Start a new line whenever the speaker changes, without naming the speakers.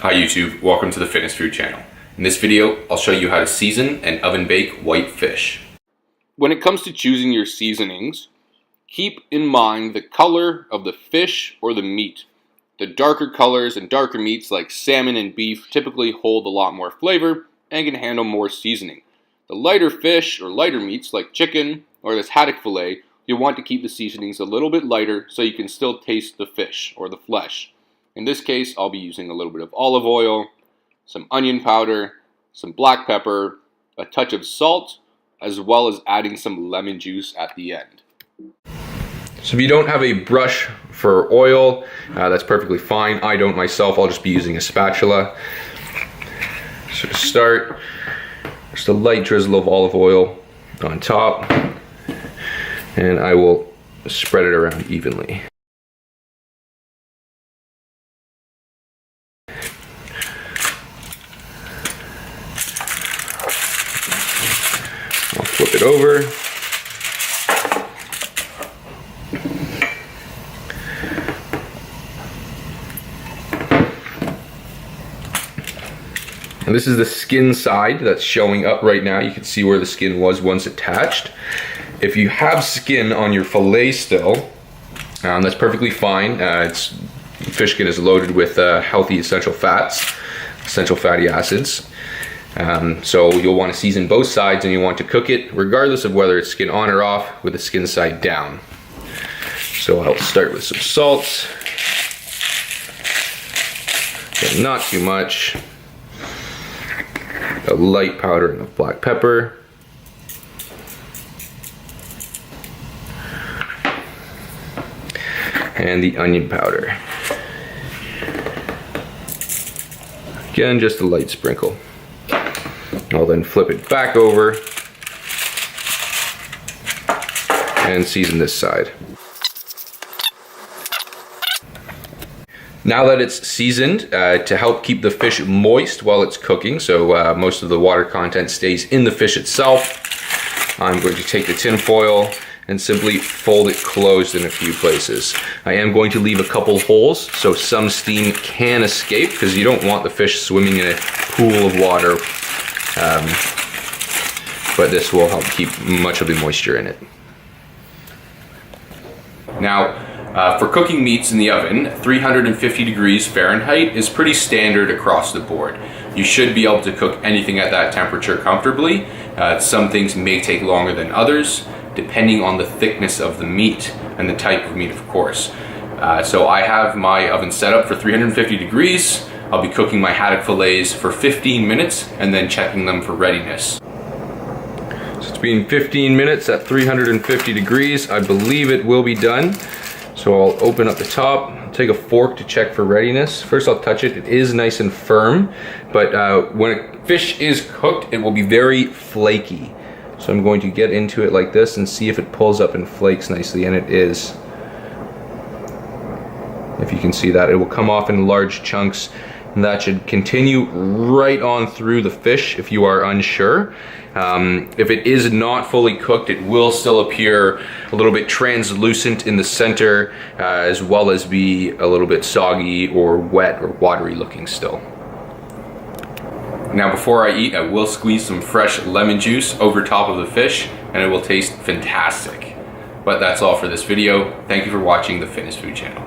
Hi YouTube, welcome to the Fitness Food channel. In this video, I'll show you how to season and oven bake white fish. When it comes to choosing your seasonings, keep in mind the color of the fish or the meat. The darker colors and darker meats like salmon and beef typically hold a lot more flavor and can handle more seasoning. The lighter fish or lighter meats like chicken or this haddock fillet, you'll want to keep the seasonings a little bit lighter so you can still taste the fish or the flesh. In this case, I'll be using a little bit of olive oil, some onion powder, some black pepper, a touch of salt, as well as adding some lemon juice at the end. So if you don't have a brush for oil, that's perfectly fine. I don't myself, I'll just be using a spatula. So to start, just a light drizzle of olive oil on top, and I will spread it around evenly. I'll flip it over. And this is the skin side that's showing up right now. You can see where the skin was once attached. If you have skin on your fillet still, that's perfectly fine. Fish skin is loaded with healthy essential fats, essential fatty acids. So you'll want to season both sides and you want to cook it regardless of whether it's skin on or off with the skin side down. So I'll start with some salt. Okay, not too much. A light powdering of black pepper. And the onion powder. Again, just a light sprinkle. I'll then flip it back over and season this side. Now that it's seasoned, to help keep the fish moist while it's cooking, so most of the water content stays in the fish itself, I'm going to take the tin foil and simply fold it closed in a few places. I am going to leave a couple holes so some steam can escape, because you don't want the fish swimming in a pool of water. But this will help keep much of the moisture in it. Now, for cooking meats in the oven, 350 degrees Fahrenheit is pretty standard across the board. You should be able to cook anything at that temperature comfortably. Some things may take longer than others, depending on the thickness of the meat and the type of meat, of course. So I have my oven set up for 350 degrees. I'll be cooking my haddock fillets for 15 minutes and then checking them for readiness. So it's been 15 minutes at 350 degrees. I believe it will be done. So I'll open up the top, take a fork to check for readiness. First I'll touch it. It is nice and firm, but when a fish is cooked, it will be very flaky. So I'm going to get into it like this and see if it pulls up and flakes nicely, and it is. If you can see that, it will come off in large chunks, and that should continue right on through the fish if you are unsure. If it is not fully cooked, it will still appear a little bit translucent in the center, as well as be a little bit soggy or wet or watery looking still. Now before I eat, I will squeeze some fresh lemon juice over top of the fish, and it will taste fantastic. But that's all for this video. Thank you for watching the Fitness Food channel.